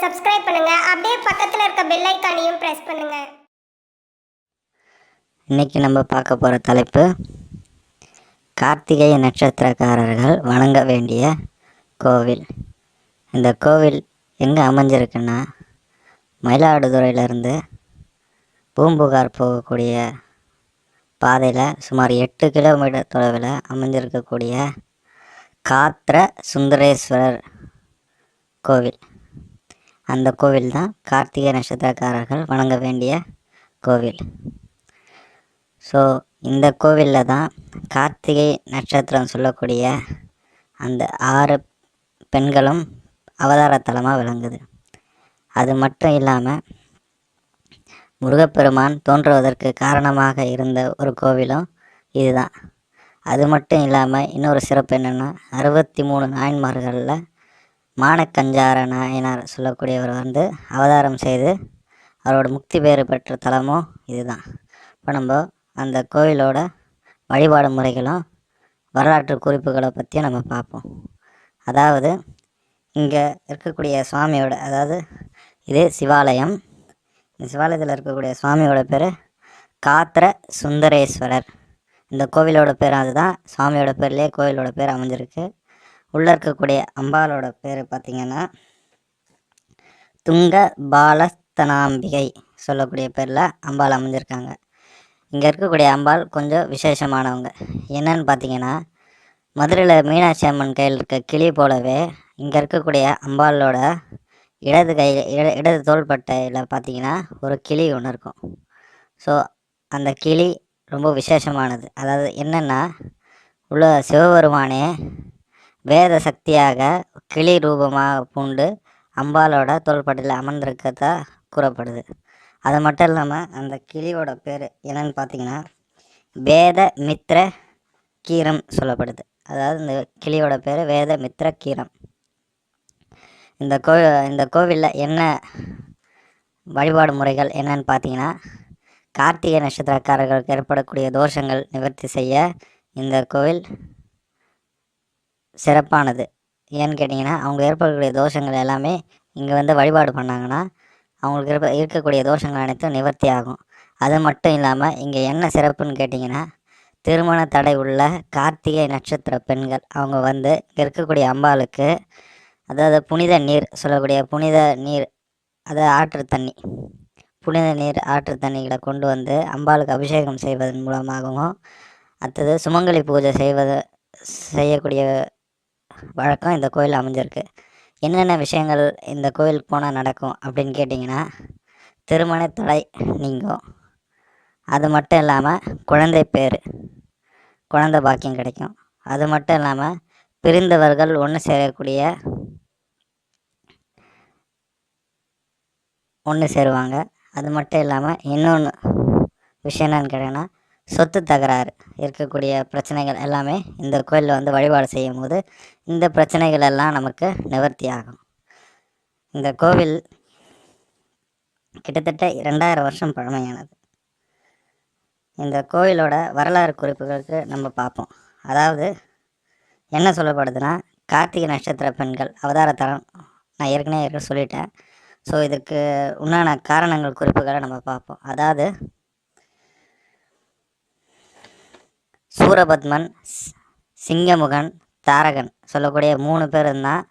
Subscribe பண்ணுங்க. அப்படியே பக்கத்துல இருக்க பெல் ஐகானையும் பிரஸ் பண்ணுங்க. இன்னைக்கு நம்ம பார்க்க போகிற தலைப்பு கார்த்திகை நட்சத்திரக்காரர்கள் வணங்க வேண்டிய கோவில். இந்த கோவில் எங்கே அமைஞ்சிருக்குன்னா மயிலாடுதுறையிலேருந்து பூம்புகார் போகக்கூடிய பாதையில் சுமார் 8 கிலோமீட்டர் தொலைவில் அமைஞ்சிருக்கக்கூடிய காத்திர சுந்தரேஸ்வரர் கோவில். அந்த கோவில் தான் கார்த்திகை நட்சத்திரக்காரர்கள் வணங்க வேண்டிய கோவில். ஸோ இந்த கோவிலில் தான் கார்த்திகை நட்சத்திரம் சொல்லக்கூடிய அந்த 6 பெண்களும் அவதாரத்தலமாக விளங்குது. அது மட்டும் இல்லாமல் முருகப்பெருமான் தோன்றுவதற்கு காரணமாக இருந்த ஒரு கோவிலும் இதுதான். அது மட்டும் இல்லாமல் இன்னொரு சிறப்பு என்னென்னா 63 நாயன்மார்களில் மானக்கஞ்சார நாயனார் சொல்லக்கூடியவர் அவதாரம் செய்து அவரோட முக்தி பேறு பெற்ற தலமும் இதுதான். இப்போ நம்ம அந்த கோவிலோட வழிபாடு முறைகளும் வரலாற்று குறிப்புகளை பற்றியும் நம்ம பார்ப்போம். அதாவது இங்கே இருக்கக்கூடிய சுவாமியோட, அதாவது இது சிவாலயம். இந்த சிவாலயத்தில் இருக்கக்கூடிய சுவாமியோட பேர் காத்திர சுந்தரேஸ்வரர். இந்த கோவிலோட பேர் அதுதான். சுவாமியோட பேர்லேயே கோவிலோட பேர் அமைஞ்சிருக்கு. உள்ளே இருக்கக்கூடிய அம்பாலோட பேர் பார்த்திங்கன்னா துங்க பாலஸ்தனாம்பிகை சொல்லக்கூடிய பேரில் அம்பாள் அமைஞ்சிருக்காங்க. இங்கே இருக்கக்கூடிய அம்பாள் கொஞ்சம் விசேஷமானவங்க. என்னன்னு பார்த்தீங்கன்னா, மதுரையில் மீனாட்சி அம்மன் கையில் இருக்க கிளி போலவே இங்கே இருக்கக்கூடிய அம்பாளோட இடது தோள்பட்டையில் பார்த்தீங்கன்னா ஒரு கிளி ஒன்று இருக்கும். ஸோ அந்த கிளி ரொம்ப விசேஷமானது. அதாவது என்னென்னா, உள்ள சிவபெருமானே வேத சக்தியாக கிளி ரூபமாக பூண்டு அம்பாலோட தோள்பட்டையில் அமர்ந்திருக்கதா கூறப்படுது. அது மட்டும் இல்லாமல் அந்த கிளியோட பேர் என்னன்னு பார்த்தீங்கன்னா வேத மித்ர கீரம் சொல்லப்படுது. அதாவது இந்த கிளியோட பேர் வேத மித்ர கீரம். இந்த கோவிலில் என்ன வழிபாடு முறைகள் என்னன்னு பார்த்தீங்கன்னா, கார்த்திகை நட்சத்திரக்காரர்களுக்கு ஏற்படக்கூடிய தோஷங்கள் நிவர்த்தி செய்ய இந்த கோவில் சிறப்பானது. ஏன்னு கேட்டிங்கன்னா, அவங்க ஏற்படக்கூடிய தோஷங்கள் எல்லாமே இங்கே வழிபாடு பண்ணாங்கன்னா அவங்களுக்கு இருக்கக்கூடிய தோஷங்கள் அனைத்தும் நிவர்த்தி ஆகும். அது மட்டும் இல்லாமல் இங்கே என்ன சிறப்புன்னு கேட்டிங்கன்னா, திருமண தடை உள்ள கார்த்திகை நட்சத்திர பெண்கள் அவங்க இங்கே இருக்கக்கூடிய அம்பாளுக்கு, அதாவது புனித நீர் சொல்லக்கூடிய புனித நீர், அதாவது ஆற்று தண்ணி, புனித நீர் ஆற்று தண்ணிகளை கொண்டு அம்பாளுக்கு அபிஷேகம் செய்வதன் மூலமாகவும், அடுத்தது சுமங்கலி பூஜை செய்யக்கூடிய வழக்கம் இந்த கோயில் அமைஞ்சிருக்கு. என்னென்ன விஷயங்கள் இந்த கோயிலுக்கு போனால் நடக்கும் அப்படின்னு கேட்டிங்கன்னா, திருமண தடை நீங்கும். அது மட்டும் இல்லாமல் குழந்தை பாக்கியம் கிடைக்கும். அது மட்டும் இல்லாமல் பிரிந்தவர்கள் ஒன்று சேருவாங்க. அது மட்டும் இல்லாமல் இன்னொன்று விஷயம் என்னன்னு கேட்டிங்கன்னா, சொத்து தகராறு இருக்கக்கூடிய பிரச்சனைகள் எல்லாமே இந்த கோயிலில் வழிபாடு செய்யும் போது இந்த பிரச்சனைகள் எல்லாம் நமக்கு நிவர்த்தி ஆகும். இந்த கோவில் கிட்டத்தட்ட 2000 வருஷம் பழமையானது. இந்த கோவிலோட வரலாறு குறிப்புகளுக்கு நம்ம பார்ப்போம். அதாவது என்ன சொல்லப்படுதுன்னா, கார்த்திகை நட்சத்திர பெண்கள் அவதாரத்தலம் நான் ஏற்கனவே சொல்லிட்டேன். ஸோ இதுக்கு உண்டான காரணங்கள் குறிப்புகளை நம்ம பார்ப்போம். அதாவது சூரபத்மன், சிங்கமுகன், தாரகன் சொல்லக்கூடிய 3 பேர் தான்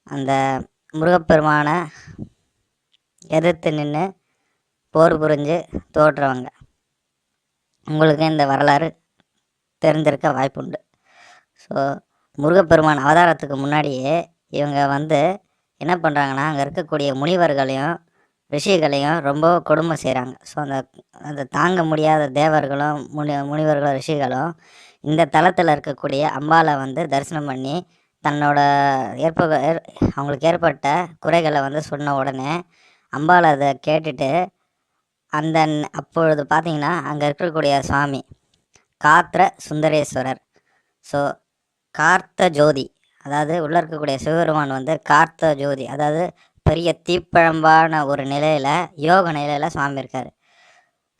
அந்த முருகப்பெருமானை எதிர்த்து நின்று போர் புரிஞ்சு தோற்றுறவங்க. உங்களுக்கு இந்த வரலாறு தெரிஞ்சிருக்க வாய்ப்புண்டு. ஸோ முருகப்பெருமான் அவதாரத்துக்கு முன்னாடியே இவங்க என்ன பண்ணுறாங்கன்னா, அங்கே இருக்கக்கூடிய முனிவர்களையும் ரிஷிகளையும் ரொம்ப கொடுமை செய்கிறாங்க. ஸோ அந்த தாங்க முடியாத தேவர்களும் முனிவர்களும் ரிஷிகளும் இந்த தலத்தில் இருக்கக்கூடிய அம்பாலை தரிசனம் பண்ணி தன்னோட அவங்களுக்கு ஏற்பட்ட குறைகளை சொன்ன உடனே அம்பாள் அதை கேட்டுட்டு அப்பொழுது பார்த்தீங்கன்னா அங்கே இருக்கக்கூடிய சுவாமி காத்திர சுந்தரேஸ்வரர், ஸோ கார்த்த ஜோதி, அதாவது உள்ளே இருக்கக்கூடிய சிவபெருமான் கார்த்த ஜோதி, அதாவது பெரிய தீப்பழம்பான ஒரு நிலையில் யோக நிலையில் சுவாமி இருக்கார்.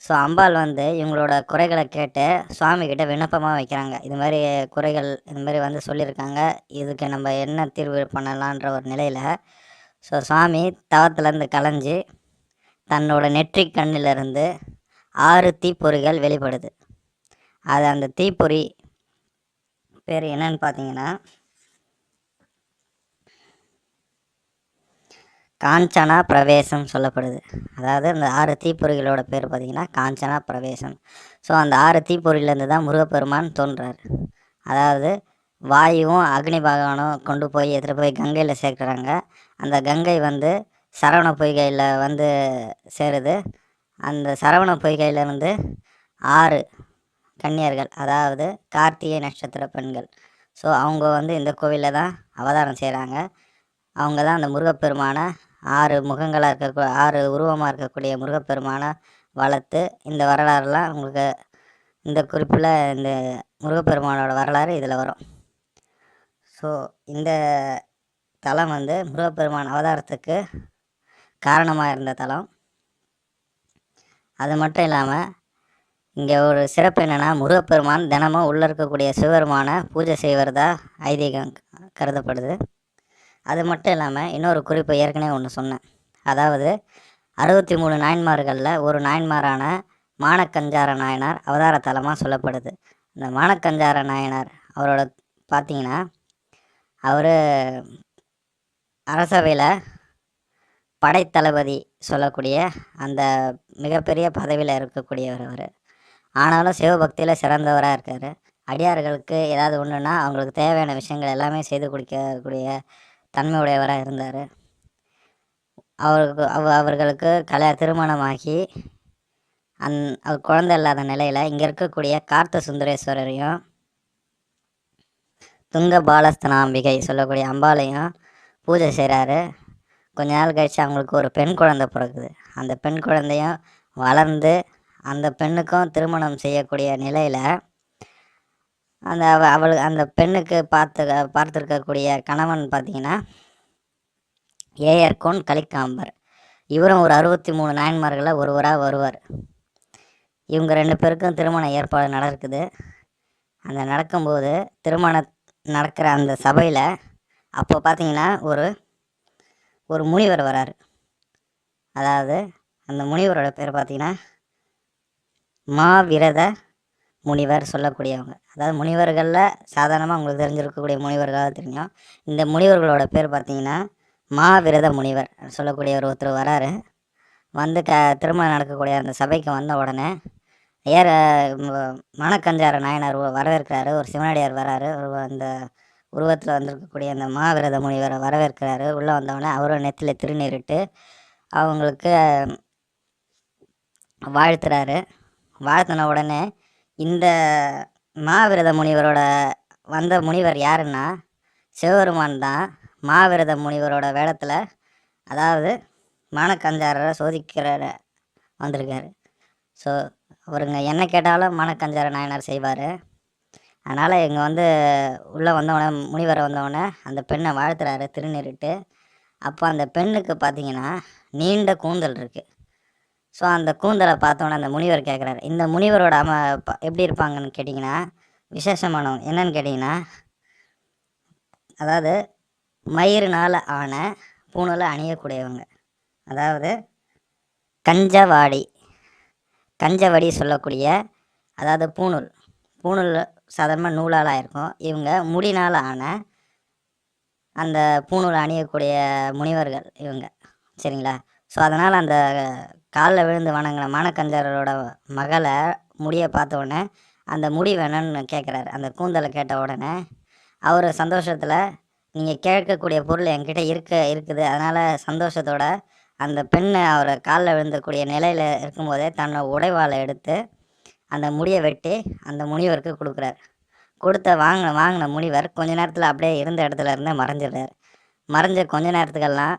ஸோ அம்பாள் இவங்களோட குறைகளை கேட்டு சுவாமிக்கிட்ட விண்ணப்பமாக வைக்கிறாங்க. இது மாதிரி குறைகள் இது மாதிரி சொல்லியிருக்காங்க, இதுக்கு நம்ம என்ன தீர்வு பண்ணலான்ற ஒரு நிலையில் ஸோ சுவாமி தவத்திலேருந்து கலைஞ்சி தன்னோட நெற்றிக் கண்ணிலிருந்து 6 தீப்பொறிகள் வெளிப்படுது. அது அந்த தீப்பொறி பேர் என்னன்னு பார்த்தீங்கன்னா காஞ்சனா பிரவேசம் சொல்லப்படுது. அதாவது அந்த 6 தீப்பொறிகளோட பேர் பார்த்தீங்கன்னா காஞ்சனா பிரவேசம். ஸோ அந்த 6 தீப்பொறியிலேருந்து தான் முருகப்பெருமான் தோன்றார். அதாவது வாயுவும் அக்னி பகவானும் கொண்டு போய் எடுத்துகிட்டு போய் கங்கையில் சேர்க்குறாங்க. அந்த கங்கை வந்து சரவண பொய்கையில் வந்து சேருது. அந்த சரவண பொய்கையிலேருந்து 6 கன்னியர்கள், அதாவது கார்த்திகை நட்சத்திர பெண்கள். ஸோ அவங்க வந்து இந்த கோவிலில் தான் அவதாரம் செய்கிறாங்க. அவங்க தான் அந்த முருகப்பெருமானை 6 முகங்களாக இருக்க 6 உருவமாக இருக்கக்கூடிய முருகப்பெருமானை வளர்த்து இந்த வரலாறுலாம் உங்களுக்கு இந்த குறிப்பில் இந்த முருகப்பெருமானோட வரலாறு இதில் வரும். ஸோ இந்த தலம் வந்து முருகப்பெருமான் அவதாரத்துக்கு காரணமாக இருந்த தலம். அது மட்டும் இல்லாமல் இங்கே ஒரு சிறப்பு என்னென்னா, முருகப்பெருமான் தினமும் உள்ளே இருக்கக்கூடிய சிவபெருமானை பூஜை செய்வதா ஐதீகம் கருதப்படுது. அது மட்டும் இல்லாமல் இன்னொரு குறிப்பு ஏற்கனவே ஒன்று சொன்னேன். அதாவது 63 நாயன்மார்களில் ஒரு நாயன்மாரான மானக்கஞ்சார நாயனார் அவதார தலமாக சொல்லப்படுது. இந்த மானக்கஞ்சார நாயனார் அவரோட பார்த்தீங்கன்னா அவர் அரசவையில் படைத்தளபதி சொல்லக்கூடிய அந்த மிகப்பெரிய பதவியில் இருக்கக்கூடியவர் அவர். ஆனாலும் சிவபக்தியில் சிறந்தவராக இருக்கார். அடியார்களுக்கு ஏதாவது ஒன்றுனா அவங்களுக்கு தேவையான விஷயங்கள் எல்லாமே செய்து கொடுக்கக்கூடிய தன்மையுடையவராக இருந்தார். அவர்களுக்கு திருமணமாகி அவர் குழந்தை இல்லாத நிலையில் இங்கே இருக்கக்கூடிய கார்த்த சுந்தரேஸ்வரரையும் துங்க பாலஸ்தனாம்பிகை சொல்லக்கூடிய அம்பாளையும் பூஜை செய்கிறாரு. கொஞ்ச நாள் கழித்து அவங்களுக்கு ஒரு பெண் குழந்தை பிறகுது. அந்த பெண் குழந்தையும் வளர்ந்து அந்த பெண்ணுக்கும் திருமணம் செய்யக்கூடிய நிலையில் அந்த பெண்ணுக்கு பார்த்துருக்கக்கூடிய கணவன் பார்த்திங்கன்னா ஏயர்கோன் கலிக்காம்பர். இவரும் ஒரு 63 நாயன்மார்களில் ஒருவராக வருவார். இவங்க 2 பேருக்கும் திருமண ஏற்பாடு நடக்குது. அந்த நடக்கும்போது திருமணம் நடக்கிற அந்த சபையில் அப்போ பார்த்திங்கன்னா ஒரு முனிவர் வராரு. அதாவது அந்த முனிவரோட பேர் பார்த்திங்கன்னா மாவிரத முனிவர் சொல்லக்கூடியவங்க. அதாவது முனிவர்களில் சாதாரணமாக உங்களுக்கு தெரிஞ்சிருக்கக்கூடிய முனிவர்களாக தெரியும். இந்த முனிவர்களோட பேர் பார்த்திங்கன்னா மாவிரத முனிவர் சொல்லக்கூடிய ஒருத்தர் வராரு. வந்து திருமணம் நடக்கக்கூடிய அந்த சபைக்கு வந்த உடனே மானக்கஞ்சார நாயனார் வரவேற்கிறாரு. ஒரு சிவனடியார் வராரு. அந்த உருவத்தில் வந்திருக்கக்கூடிய அந்த மாவிரத முனிவரை வரவேற்கிறாரு. உள்ளே வந்தவுடனே அவரும் நெத்தியில் திருநீரிட்டு அவங்களுக்கு வாழ்த்துறாரு. வாழ்த்தின உடனே இந்த மாவிரத முனிவரோட வந்த முனிவர் யாருன்னா சிவபெருமான் தான். மாவிரத முனிவரோட வேடத்தில், அதாவது மானக்கஞ்சாரரை சோதிக்கிற வந்திருக்காரு. ஸோ அவருங்க என்ன கேட்டாலும் மானக்கஞ்சார நாயனார் செய்வார். அதனால் இங்கே வந்து உள்ளே வந்தவொடனே முனிவரை வந்தவொடனே அந்த பெண்ணை வாழ்த்துறாரு திருநீரிட்டு. அப்போ அந்த பெண்ணுக்கு பார்த்திங்கன்னா நீண்ட கூந்தல் இருக்குது. ஸோ அந்த கூந்தலை பார்த்தோன்னே அந்த முனிவர் கேட்குறாரு, இந்த முனிவரோட எப்படி இருப்பாங்கன்னு கேட்டிங்கன்னா விசேஷமானவங்க. என்னன்னு கேட்டிங்கன்னா, அதாவது மயிரினால் ஆன பூணூலை அணியக்கூடியவங்க. அதாவது கஞ்சவடி சொல்லக்கூடிய, அதாவது பூணூல் சாதாரணமாக நூலால் இருக்கும். இவங்க முடினால் ஆன அந்த பூணூல் அணியக்கூடிய முனிவர்கள் இவங்க, சரிங்களா? ஸோ அதனால் அந்த காலில் விழுந்து வணங்கின மானக்கஞ்சாரரோட மகளை முடியை பார்த்த உடனே அந்த முடி வேணும்னு கேட்குறாரு. அந்த கூந்தலை கேட்ட உடனே அவர் சந்தோஷத்தில், நீங்கள் கேட்கக்கூடிய பொருள் என்கிட்ட இருக்குது, அதனால் சந்தோஷத்தோட அந்த பெண்ணை அவரை காலில் விழுந்தக்கூடிய நிலையில் இருக்கும்போதே தன்னோட உடைவாளை எடுத்து அந்த முடியை வெட்டி அந்த முனிவருக்கு கொடுக்குறாரு. வாங்கின முனிவர் கொஞ்ச நேரத்தில் அப்படியே இருந்த இடத்துல இருந்து மறைஞ்சிடுறார். மறைஞ்ச கொஞ்ச நேரத்துக்கெல்லாம்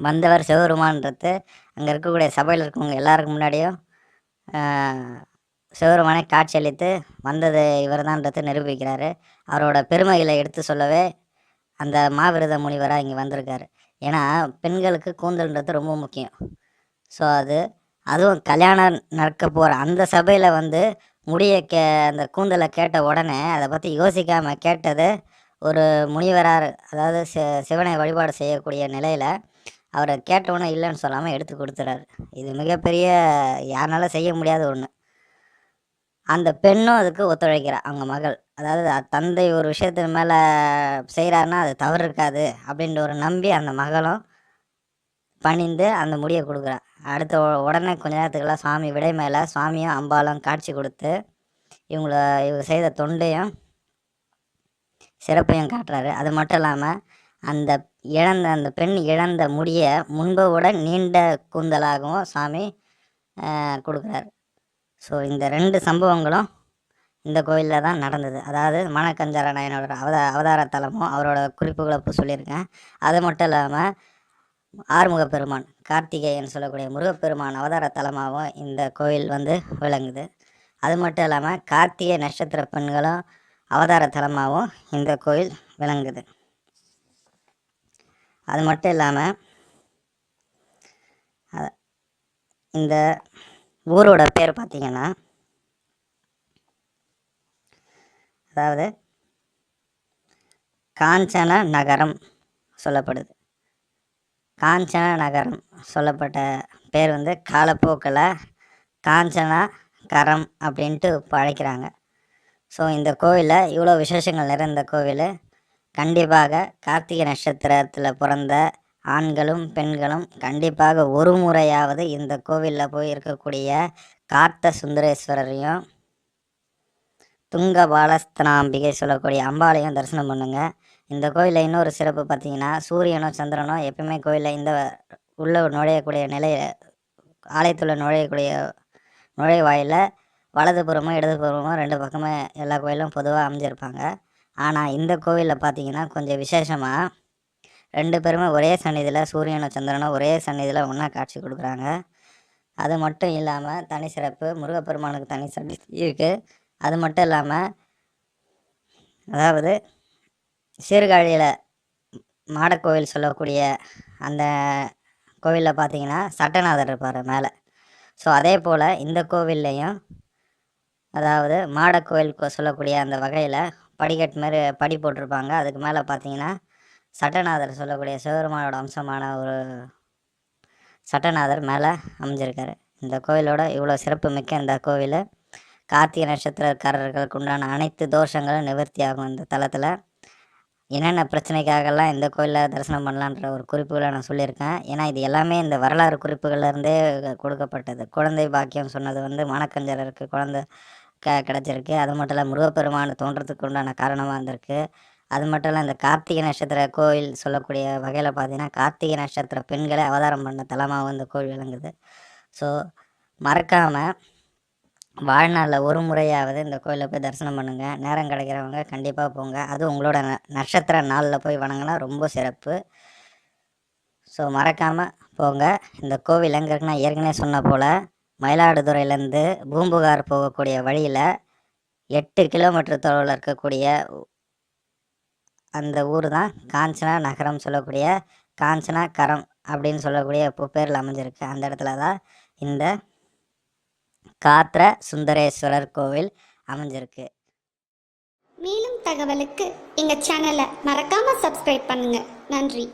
வந்தவர் சிவபெருமான்றது அங்கே இருக்கக்கூடிய சபையில் இருக்கவங்க எல்லாருக்கும் முன்னாடியும் சிவபெருமானை காட்சியளித்து வந்தது இவர் தான்றது நிரூபிக்கிறாரு. அவரோட பெருமைகளை எடுத்து சொல்லவே அந்த மாவிரத முனிவராக இங்கே வந்திருக்காரு. ஏன்னா பெண்களுக்கு கூந்தல்ன்றது ரொம்ப முக்கியம். ஸோ அதுவும் கல்யாணம் நடக்க போகிற அந்த சபையில் வந்து அந்த கூந்தலை கேட்ட உடனே அதை பற்றி யோசிக்காமல் கேட்டது ஒரு முனிவரார், அதாவது சிவனை வழிபாடு செய்யக்கூடிய நிலையில் அவரை கேட்டவுடனே இல்லைன்னு சொல்லாமல் எடுத்து கொடுத்துறாரு. இது மிகப்பெரிய யாருனால செய்ய முடியாத ஒன்று. அந்த பெண்ணும் அதுக்கு ஒத்துழைக்கிறா, அவங்க மகள். அதாவது தந்தை ஒரு விஷயத்தின் மேலே செய்கிறாருன்னா அது தவறு இருக்காது அப்படின்ற ஒரு நம்பி அந்த மகளும் பணிந்து அந்த முடியை கொடுக்குறா. அடுத்த உடனே கொஞ்ச நேரத்துக்குலாம் சுவாமி விடை மேலே சுவாமியும் அம்பாலும் காட்சி கொடுத்து இவங்க செய்த தொண்டையும் சிறப்பையும் காட்டுறாரு. அது மட்டும் இல்லாமல் அந்த பெண் இழந்த முடியை முன்பை விட நீண்ட கூந்தலாகவும் சாமி கொடுக்குறாரு. ஸோ இந்த 2 சம்பவங்களும் இந்த கோயிலில் தான் நடந்தது. அதாவது மணக்கஞ்சர நாயனோட அவதார தலமும் அவரோட குறிப்புகளை இப்போ சொல்லியிருக்கேன். அது மட்டும் இல்லாமல் ஆறுமுக பெருமான், கார்த்திகேயன் சொல்லக்கூடிய முருகப்பெருமான் அவதார தலமாகவும் இந்த கோயில் வந்து விளங்குது. அது மட்டும் இல்லாமல் கார்த்திகை நட்சத்திர பெண்களும் அவதார தலமாகவும் இந்த கோயில் விளங்குது. அது மட்டும் இல்லாமல் இந்த ஊரோட பேர் பார்த்திங்கன்னா, அதாவது காஞ்சன நகரம் சொல்லப்படுது. காஞ்சன நகரம் சொல்லப்பட்ட பேர் வந்து காலப்போக்கில் காஞ்சனா கரம் அப்படின்ட்டு இப்போ அழைக்கிறாங்க. ஸோ இந்த கோவிலில் இவ்வளோ விசேஷங்கள் நிறைந்த கோவில். கண்டிப்பாக கார்த்திகை நட்சத்திரத்தில் பிறந்த ஆண்களும் பெண்களும் கண்டிப்பாக ஒரு முறையாவது இந்த கோவிலில் போய் இருக்கக்கூடிய கார்த்த சுந்தரேஸ்வரரையும் துங்க பாலஸ்தனாம்பிகை சொல்லக்கூடிய அம்பாளையும் தரிசனம் பண்ணுங்கள். இந்த கோயிலில் இன்னொரு சிறப்பு பார்த்திங்கன்னா, சூரியனும் சந்திரனும் எப்பவுமே கோயிலில் இந்த உள்ளே நுழையக்கூடிய ஆலயத்துள்ள நுழையக்கூடிய நுழைவாயில் வலதுபுறமும் இடதுபுறமும் 2 பக்கமும் எல்லா கோயிலும் பொதுவாக அமைஞ்சிருப்பாங்க. ஆனால் இந்த கோவிலில் பார்த்திங்கன்னா கொஞ்சம் விசேஷமாக 2 பேருமே ஒரே சந்நிதியில், சூரியனும் சந்திரனும் ஒரே சந்நிதியில் ஒன்றா காட்சி கொடுக்குறாங்க. அது மட்டும் இல்லாமல் தனி சிறப்பு, முருகப்பெருமானுக்கு தனி சந்நிதி இருக்குது. அது மட்டும் இல்லாமல் அதாவது சீர்காழியில் மாடக்கோவில் சொல்லக்கூடிய அந்த கோவிலில் பார்த்திங்கன்னா சட்டநாதர் இருப்பார் மேலே. ஸோ அதே போல் இந்த கோவில்லையும் அதாவது மாடக்கோவில் சொல்லக்கூடிய அந்த வகையில் படிக்கட்டு மாரி படி போட்டிருப்பாங்க. அதுக்கு மேலே பார்த்திங்கன்னா சட்டநாதர் சொல்லக்கூடிய சிவபெருமானோட அம்சமான ஒரு சட்டநாதர் மேலே அமைஞ்சிருக்காரு. இந்த கோவிலோட இவ்வளோ சிறப்பு மிக்க இந்த கோவில் கார்த்திகை நட்சத்திரக்காரர்களுக்கு உண்டான அனைத்து தோஷங்களும் நிவர்த்தி ஆகும். இந்த தலத்தில் என்னென்ன பிரச்சனைக்காகலாம் இந்த கோயிலில் தரிசனம் பண்ணலான்ற ஒரு குறிப்புகளை நான் சொல்லியிருக்கேன். ஏன்னா இது எல்லாமே இந்த வரலாறு குறிப்புகள்லேருந்தே கொடுக்கப்பட்டது. குழந்தை பாக்கியம் சொன்னது வந்து மணக்கஞ்சரருக்கு குழந்தை கிடச்சிருக்கு. அது மட்டும் இல்லை முருகப்பெருமான் தோன்றத்துக்கு உண்டான காரணமாக இருந்திருக்கு. அது மட்டும் இல்லை இந்த கார்த்திகை நட்சத்திர கோயில் சொல்லக்கூடிய வகையில் பார்த்திங்கன்னா கார்த்திகை நட்சத்திர பெண்களை அவதாரம் பண்ண தலமாக இந்த கோயில் விளங்குது. ஸோ மறக்காமல் வாழ்நாளில் ஒரு முறையாவது இந்த கோயிலில் போய் தரிசனம் பண்ணுங்கள். நேரம் கிடைக்கிறவங்க கண்டிப்பாக போங்க. அதுவும் உங்களோட நட்சத்திர நாளில் போய் வணங்கினா ரொம்ப சிறப்பு. ஸோ மறக்காமல் போங்க. இந்த கோவில் எங்கே இருக்குன்னா, ஏற்கனவே சொன்ன போல் மயிலாடுதுறையிலேருந்து பூம்புகார் போகக்கூடிய வழியில் 8 கிலோமீட்டர் தொலைவில் இருக்கக்கூடிய அந்த ஊர் தான் காஞ்சனா நகரம் சொல்லக்கூடிய காஞ்சனா கரம் அப்படின்னு சொல்லக்கூடிய பேரில் அமைஞ்சிருக்கு. அந்த இடத்துல தான் இந்த காத்திர சுந்தரேஸ்வரர் கோவில் அமைஞ்சிருக்கு. மேலும் தகவலுக்கு எங்கள் சேனலை மறக்காமல் சப்ஸ்கிரைப் பண்ணுங்கள். நன்றி.